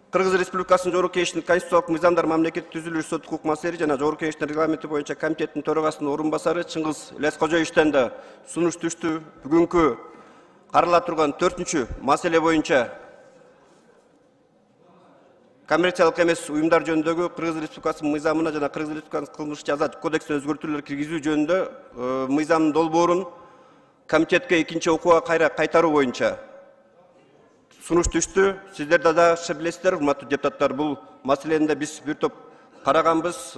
Кыргыз Республикасынын Жогорку Кеңешинин конституциялык мыйзамдар, мамлекеттик түзүлүш, сот укук маселелери жана Жогорку Кеңештин регламенти боюнча комитеттин төрагасынын орун басары Чыңгыз Ильяскожоевичтен да сунуш түштү. Бүгүнкү карала турган 4-чү маселе боюнча коммерциялык эмес уюмдар жөнүндөгү Кыргыз Республикасынын мыйзамына жана Кыргыз Республикасынын кылмыш жаза кодексине өзгөртүүлөр киргизүү жөнүндө мыйзамдын долбоорун комитетке 2-нчи окууга кайтаруу боюнча сунуш түштү. Сиздер да жакшы билесиздер, урматтуу депутаттар, бул маселени да биз бир топ караганбыз.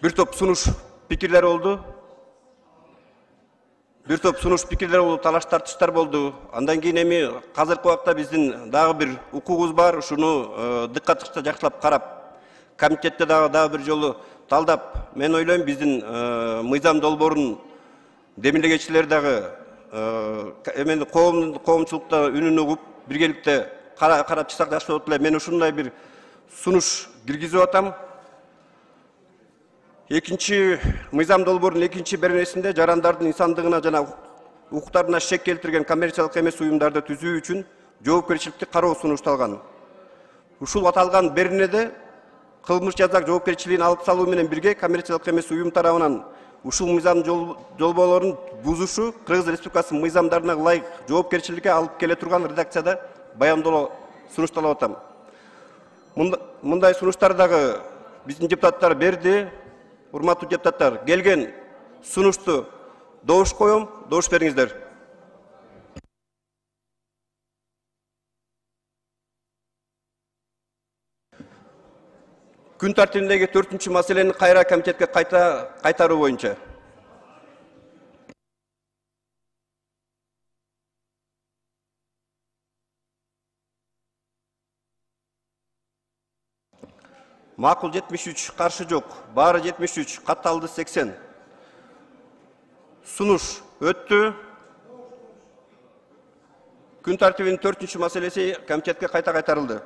Бир топ сунуш пикирлер болду. Талаш тартыштар болду. Андан кийин эми азыркы убакта биздин дагы бир укугубуз бар. Ушуну дыккаттыкта жакшылап карап, комитетте дагы бир жолу талдап, мен ойлойм биздин мыйзам долбоорун демилегечилер дагы эми коомчулукта үнүн угуп, биргеликте карап чыксак жакшы болот эле. Мен ушундай бир сунуш киргизип атам. Экинчи мыйзам долбоорунун 2-нчи беренесинде жарандардын инсандыгына жана укуктарына шек келтирген коммерциялык эмес уюмдарды түзүү үчүн жоопкерчиликти кароо сунушталган. Ушул аталган беренеде кылмыш жаза жоопкерчилигин алып салуу менен бирге коммерциялык эмес уюм тарабынан ушул мыйзам долбоорлорун бузушу Кыргыз Республикасынын мыйзамдарына ылайык жоопкерчиликке алып келе турган редакцияда баяндоо сунушталып атам. Мындай сунуштар дагы биздин депутаттар берди. Урматтуу депутаттар, келген сунушту добуш коем, добуш бериңиздер. Күн тартибиндеги 4-чү маселени кайра комитетке кайтаруу боюнча. Макул 73, каршы жок. Баары 73, катталды 80. Сунуш өттү. Күн тартибинин 4-чү маселеси комитетке кайтарылды.